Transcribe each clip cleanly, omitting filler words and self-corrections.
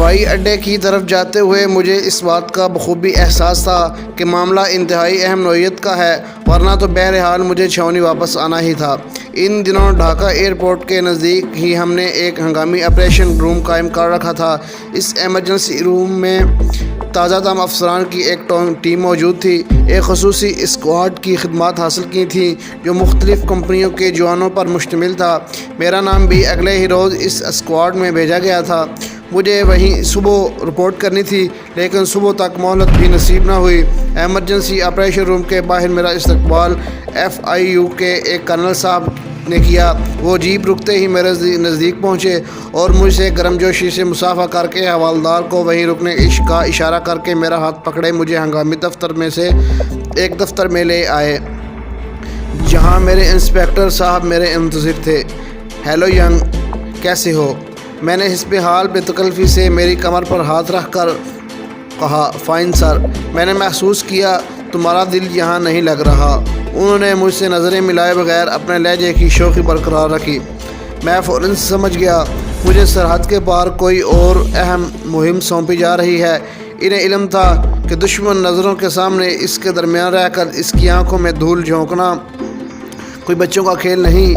ہوائی اڈے کی طرف جاتے ہوئے مجھے اس بات کا بخوبی احساس تھا کہ معاملہ انتہائی اہم نوعیت کا ہے، ورنہ تو بہرحال مجھے چھاؤنی واپس آنا ہی تھا۔ ان دنوں ڈھاکہ ایئرپورٹ کے نزدیک ہی ہم نے ایک ہنگامی آپریشن روم قائم کر رکھا تھا۔ اس ایمرجنسی روم میں تازہ تم افسران کی ایک ٹیم موجود تھی۔ ایک خصوصی اسکواڈ کی خدمات حاصل کی تھیں جو مختلف کمپنیوں کے جوانوں پر مشتمل تھا۔ میرا نام بھی اگلے ہی روز اس اسکواڈ میں بھیجا گیا تھا۔ مجھے وہیں صبح رپورٹ کرنی تھی، لیکن صبح تک مہلت بھی نصیب نہ ہوئی۔ ایمرجنسی آپریشن روم کے باہر میرا استقبال FIU کے ایک کرنل صاحب نے کیا۔ وہ جیپ رکتے ہی میرے نزدیک پہنچے اور مجھ سے گرمجوشی سے مصافحہ کر کے حوالدار کو وہیں رکنے کا اشارہ کر کے میرا ہاتھ پکڑے مجھے ہنگامی دفتر میں سے ایک دفتر میں لے آئے، جہاں میرے انسپکٹر صاحب میرے منتظر تھے۔ ہیلو ینگ، کیسے ہو؟ میں نے حسب حال بے تکلفی سے میری کمر پر ہاتھ رکھ کر کہا، فائن سر۔ میں نے محسوس کیا تمہارا دل یہاں نہیں لگ رہا۔ انہوں نے مجھ سے نظریں ملائے بغیر اپنے لہجے کی شوخی برقرار رکھی۔ میں فوراً سمجھ گیا مجھے سرحد کے پار کوئی اور اہم مہم سونپی جا رہی ہے۔ انہیں علم تھا کہ دشمن نظروں کے سامنے اس کے درمیان رہ کر اس کی آنکھوں میں دھول جھونکنا کوئی بچوں کا کھیل نہیں۔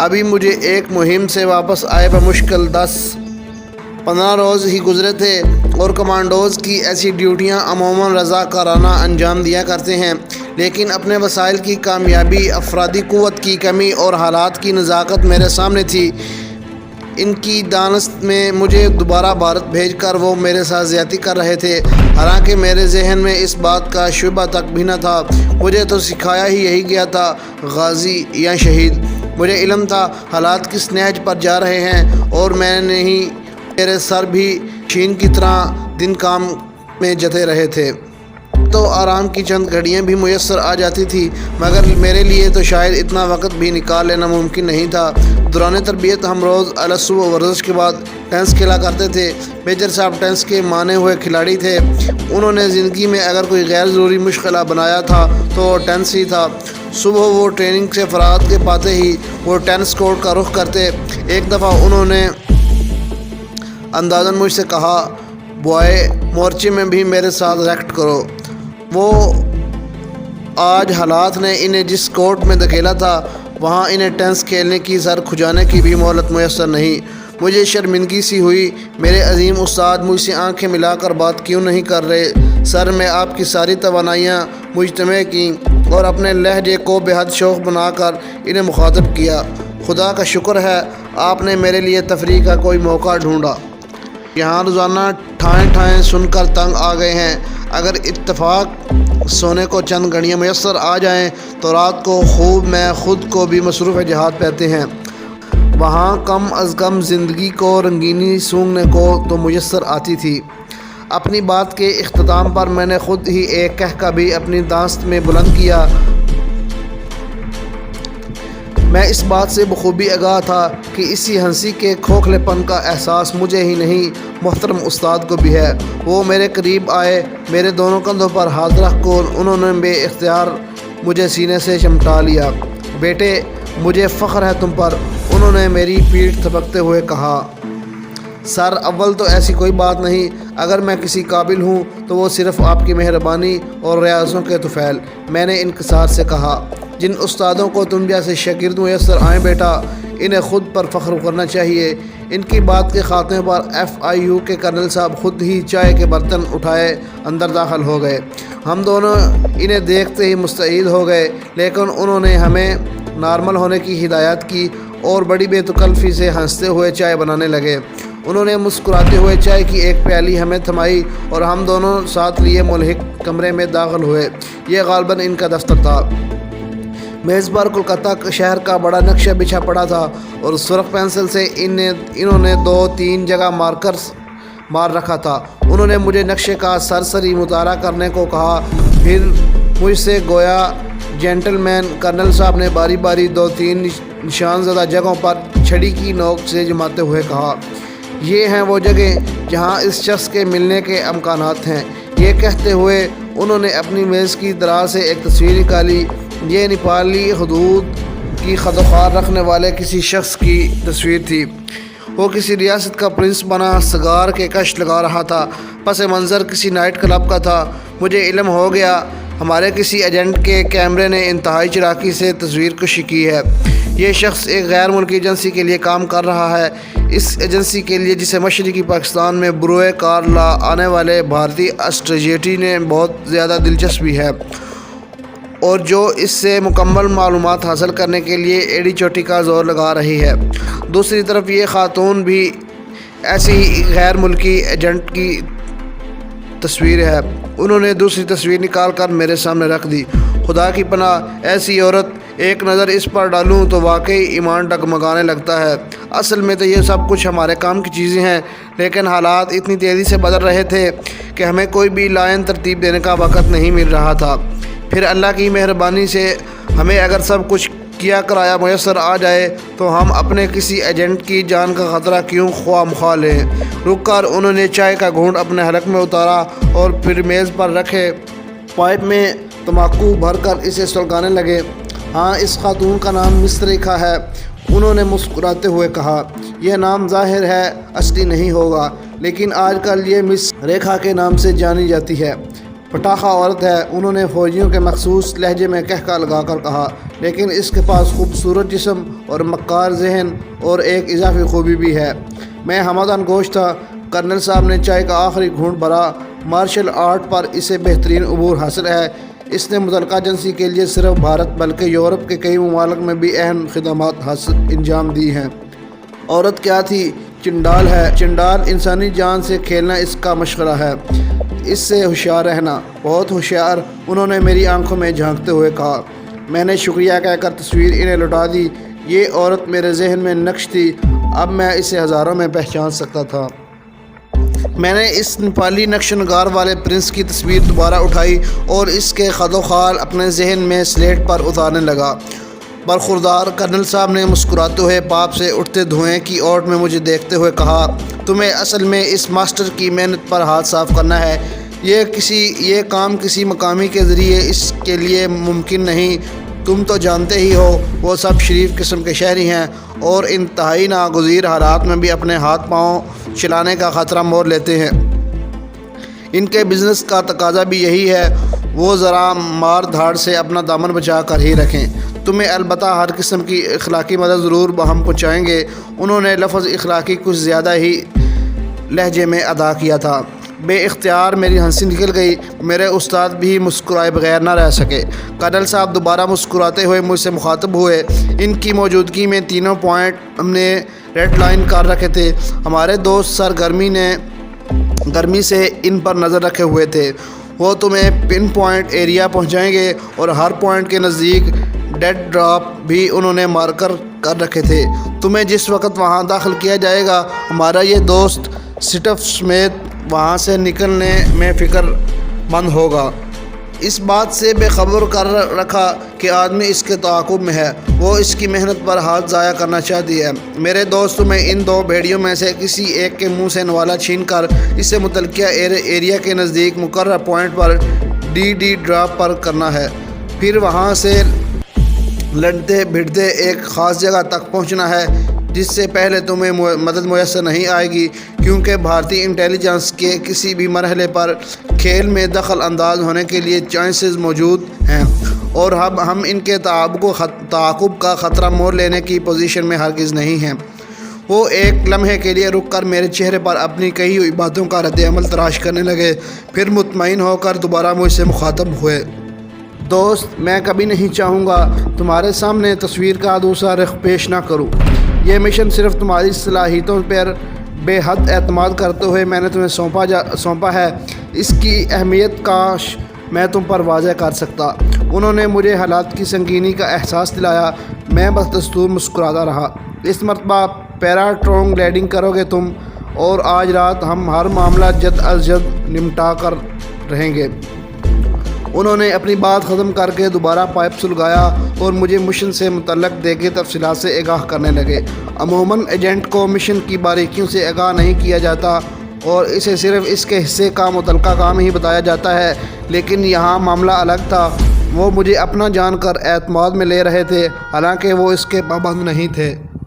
ابھی مجھے ایک مہم سے واپس آئے بمشکل 10-15 روز ہی گزرے تھے، اور کمانڈوز کی ایسی ڈیوٹیاں عموماً رضاکارانہ انجام دیا کرتے ہیں، لیکن اپنے وسائل کی کامیابی، افرادی قوت کی کمی اور حالات کی نزاکت میرے سامنے تھی۔ ان کی دانست میں مجھے دوبارہ بھارت بھیج کر وہ میرے ساتھ زیادتی کر رہے تھے، حالانکہ میرے ذہن میں اس بات کا شبہ تک بھی نہ تھا۔ مجھے تو سکھایا ہی یہی گیا تھا، غازی یا شہید۔ مجھے علم تھا حالات کس نہج پر جا رہے ہیں، اور میں نہیں میرے سر بھی شین کی طرح دن کام میں جتے رہے تھے۔ تو آرام کی چند گھڑیاں بھی میسر آ جاتی تھی، مگر میرے لیے تو شاید اتنا وقت بھی نکال لینا ممکن نہیں تھا۔ دوران تربیت ہم روز صبح ورزش کے بعد ٹینس کھیلا کرتے تھے۔ میجر صاحب ٹینس کے مانے ہوئے کھلاڑی تھے۔ انہوں نے زندگی میں اگر کوئی غیر ضروری مشغلہ بنایا تھا تو وہ ٹینس ہی تھا۔ صبح وہ ٹریننگ سے فراغت کے پاتے ہی وہ ٹینس کورٹ کا رخ کرتے۔ ایک دفعہ انہوں نے اندازاً مجھ سے کہا، بوائے، مورچے میں بھی میرے ساتھ ریکٹ کرو۔ وہ آج حالات نے انہیں جس کورٹ میں دھکیلا تھا، وہاں انہیں ٹینس کھیلنے کی، سر کھجانے کی بھی مہلت میسر نہیں۔ مجھے شرمندگی سی ہوئی۔ میرے عظیم استاد مجھ سے آنکھیں ملا کر بات کیوں نہیں کر رہے؟ سر، میں آپ کی ساری توانائیاں مجتمع کیں اور اپنے لہجے کو بے حد شوخ بنا کر انہیں مخاطب کیا۔ خدا کا شکر ہے آپ نے میرے لیے تفریح کا کوئی موقع ڈھونڈا۔ یہاں روزانہ ٹھائیں سن کر تنگ آ گئے ہیں۔ اگر اتفاق سونے کو چند گھڑیاں میسر آ جائیں تو رات کو خوب میں خود کو بھی مصروف جہاد پاتے ہیں۔ وہاں کم از کم زندگی کو رنگینی سونگھنے کو تو میسر آتی تھی۔ اپنی بات کے اختتام پر میں نے خود ہی ایک کہکہ بھی اپنی دانست میں بلند کیا۔ میں اس بات سے بخوبی آگاہ تھا کہ اسی ہنسی کے کھوکھلے پن کا احساس مجھے ہی نہیں، محترم استاد کو بھی ہے۔ وہ میرے قریب آئے، میرے دونوں کندھوں پر ہاتھ رکھ کر انہوں نے بے اختیار مجھے سینے سے چمٹا لیا۔ بیٹے، مجھے فخر ہے تم پر، انہوں نے میری پیٹھ تھپکتے ہوئے کہا۔ سر، اول تو ایسی کوئی بات نہیں۔ اگر میں کسی قابل ہوں تو وہ صرف آپ کی مہربانی اور ریاضوں کے طفیل، میں نے انکسار سے کہا۔ جن استادوں کو تم جیسے شاگرد میسر آئیں بیٹا، انہیں خود پر فخر کرنا چاہیے۔ ان کی بات کے خاتمے پر FIU کے کرنل صاحب خود ہی چائے کے برتن اٹھائے اندر داخل ہو گئے۔ ہم دونوں انہیں دیکھتے ہی مستعد ہو گئے، لیکن انہوں نے ہمیں نارمل ہونے کی ہدایت کی اور بڑی بے تکلفی سے ہنستے ہوئے چائے بنانے لگے۔ انہوں نے مسکراتے ہوئے چائے کی ایک پیالی ہمیں تھمائی اور ہم دونوں ساتھ لیے ملحق کمرے میں داخل ہوئے۔ یہ غالباً ان کا دفتر تھا۔ میز پر کولکتہ شہر کا بڑا نقشہ بچھا پڑا تھا اور سرخ پینسل سے انہوں نے 2-3 جگہ مارکرز مار رکھا تھا۔ انہوں نے مجھے نقشے کا سرسری مطالعہ کرنے کو کہا، پھر مجھ سے گویا جینٹل مین کرنل صاحب نے باری باری 2-3 نشان زدہ جگہوں پر چھڑی کی نوک سے جماتے ہوئے کہا، یہ ہیں وہ جگہیں جہاں اس شخص کے ملنے کے امکانات ہیں۔ یہ کہتے ہوئے انہوں نے اپنی میز کی دراز سے ایک تصویر نکالی۔ یہ نیپالی حدود کی خد و خال رکھنے والے کسی شخص کی تصویر تھی۔ وہ کسی ریاست کا پرنس بنا سگار کے کش لگا رہا تھا۔ پس منظر کسی نائٹ کلب کا تھا۔ مجھے علم ہو گیا ہمارے کسی ایجنٹ کے کیمرے نے انتہائی چالاکی سے تصویر کشی کی ہے۔ یہ شخص ایک غیر ملکی ایجنسی کے لیے کام کر رہا ہے، اس ایجنسی کے لیے جسے مشرقی پاکستان میں بروئے کار لا آنے والے بھارتی اسٹریٹجی نے بہت زیادہ دلچسپی ہے، اور جو اس سے مکمل معلومات حاصل کرنے کے لیے ایڑی چوٹی کا زور لگا رہی ہے۔ دوسری طرف یہ خاتون بھی ایسی ہی غیر ملکی ایجنٹ کی تصویر ہے۔ انہوں نے دوسری تصویر نکال کر میرے سامنے رکھ دی۔ خدا کی پناہ، ایسی عورت، ایک نظر اس پر ڈالوں تو واقعی ایمان ڈگمگانے لگتا ہے۔ اصل میں تو یہ سب کچھ ہمارے کام کی چیزیں ہیں، لیکن حالات اتنی تیزی سے بدل رہے تھے کہ ہمیں کوئی بھی لائن ترتیب دینے کا وقت نہیں مل رہا تھا۔ پھر اللہ کی مہربانی سے ہمیں اگر سب کچھ کیا کرایہ میسر آ جائے تو ہم اپنے کسی ایجنٹ کی جان کا خطرہ کیوں خواہ مخواہ لیں۔ رک کر انہوں نے چائے کا گھونٹ اپنے حلق میں اتارا اور پھر میز پر رکھے پائپ میں تمباکو بھر کر اسے سلگانے لگے۔ ہاں، اس خاتون کا نام مس ریکھا ہے، انہوں نے مسکراتے ہوئے کہا۔ یہ نام ظاہر ہے اصلی نہیں ہوگا، لیکن آج کل یہ مس ریکھا کے نام سے جانی جاتی ہے۔ پٹاخہ عورت ہے، انہوں نے فوجیوں کے مخصوص لہجے میں کہکا لگا کر کہا، لیکن اس کے پاس خوبصورت جسم اور مکار ذہن اور ایک اضافی خوبی بھی ہے۔ میں ہمدان گوش تھا۔ کرنل صاحب نے چائے کا آخری گھونٹ بھرا۔ مارشل آرٹ پر اسے بہترین عبور حاصل ہے۔ اس نے متعلقہ ایجنسی کے لیے صرف بھارت بلکہ یورپ کے کئی ممالک میں بھی اہم خدمات انجام دی ہیں۔ عورت کیا تھی؟ چنڈال ہے۔ چنڈال انسانی جان سے کھیلنا اس کا مشغلہ ہے، اس سے ہوشیار رہنا، بہت ہوشیار، انہوں نے میری آنکھوں میں جھانکتے ہوئے کہا۔ میں نے شکریہ کہہ کر تصویر انہیں لوٹا دی۔ یہ عورت میرے ذہن میں نقش تھی، اب میں اسے ہزاروں میں پہچان سکتا تھا۔ میں نے اس نیپالی نقش نگار والے پرنس کی تصویر دوبارہ اٹھائی اور اس کے خد و خال اپنے ذہن میں سلیٹ پر اتارنے لگا۔ برخوردار کرنل صاحب نے مسکراتے ہوئے پاپ سے اٹھتے دھوئیں کی اوٹ میں مجھے دیکھتے ہوئے کہا، تمہیں اصل میں اس ماسٹر کی محنت پر ہاتھ صاف کرنا ہے۔ یہ کام کسی مقامی کے ذریعے اس کے لیے ممکن نہیں۔ تم تو جانتے ہی ہو وہ سب شریف قسم کے شہری ہیں اور انتہائی ناگزیر حالات میں بھی اپنے ہاتھ پاؤں چلانے کا خطرہ مول لیتے ہیں۔ ان کے بزنس کا تقاضا بھی یہی ہے، وہ ذرا مار دھاڑ سے اپنا دامن بچا کر ہی رکھیں۔ تمہیں البتہ ہر قسم کی اخلاقی مدد ضرور ہم پہنچائیں گے۔ انہوں نے لفظ اخلاقی کچھ زیادہ ہی لہجے میں ادا کیا تھا۔ بے اختیار میری ہنسی نکل گئی۔ میرے استاد بھی مسکرائے بغیر نہ رہ سکے۔ کرنل صاحب دوبارہ مسکراتے ہوئے مجھ سے مخاطب ہوئے۔ ان کی موجودگی میں تینوں پوائنٹ ہم نے ریڈ لائن کر رکھے تھے۔ ہمارے دوست گرمی سے ان پر نظر رکھے ہوئے تھے۔ وہ تمہیں پن پوائنٹ ایریا پہنچائیں گے اور ہر پوائنٹ کے نزدیک ڈیڈ ڈراپ بھی انہوں نے مارکر کر رکھے تھے۔ تمہیں جس وقت وہاں داخل کیا جائے گا، ہمارا یہ دوست سٹف سمیت وہاں سے نکلنے میں فکر مند ہوگا۔ اس بات سے بے خبر کر رکھا کہ آدمی اس کے تعاقب میں ہے، وہ اس کی محنت پر ہاتھ ضائع کرنا چاہتی ہے۔ میرے دوست تمہیں ان دو بھیڑیوں میں سے کسی ایک کے منہ سے نوالا چھین کر اسے متعلقہ ایریا کے نزدیک مقررہ پوائنٹ پر ڈی ڈراپ پر کرنا ہے۔ پھر وہاں سے لڑتے بھڑتے ایک خاص جگہ تک پہنچنا ہے جس سے پہلے تمہیں مدد میسر نہیں آئے گی، کیونکہ بھارتی انٹیلیجنس کے کسی بھی مرحلے پر کھیل میں دخل انداز ہونے کے لیے چانسز موجود ہیں، اور اب ہم ان کے تعاقب کا خطرہ مول لینے کی پوزیشن میں ہرگز نہیں ہیں۔ وہ ایک لمحے کے لیے رک کر میرے چہرے پر اپنی کہی ہوئی باتوں کا رد عمل تلاش کرنے لگے، پھر مطمئن ہو کر دوبارہ مجھ سے مخاطب ہوئے۔ دوست، میں کبھی نہیں چاہوں گا تمہارے سامنے تصویر کا دوسرا رخ پیش نہ کروں۔ یہ مشن صرف تمہاری صلاحیتوں پر بے حد اعتماد کرتے ہوئے میں نے تمہیں سونپا ہے۔ اس کی اہمیت کاش میں تم پر واضح کر سکتا۔ انہوں نے مجھے حالات کی سنگینی کا احساس دلایا۔ میں بس دستور مسکراتا رہا۔ اس مرتبہ پیرا ٹرونگ لینڈنگ کرو گے تم، اور آج رات ہم ہر معاملہ جد از جد نمٹا کر رہیں گے۔ انہوں نے اپنی بات ختم کر کے دوبارہ پائپ سلگایا اور مجھے مشن سے متعلق دیگر تفصیلات سے آگاہ کرنے لگے۔ عموماً ایجنٹ کو مشن کی باریکیوں سے آگاہ نہیں کیا جاتا اور اسے صرف اس کے حصے کا متعلقہ کام ہی بتایا جاتا ہے، لیکن یہاں معاملہ الگ تھا۔ وہ مجھے اپنا جان کر اعتماد میں لے رہے تھے، حالانکہ وہ اس کے پابند نہیں تھے۔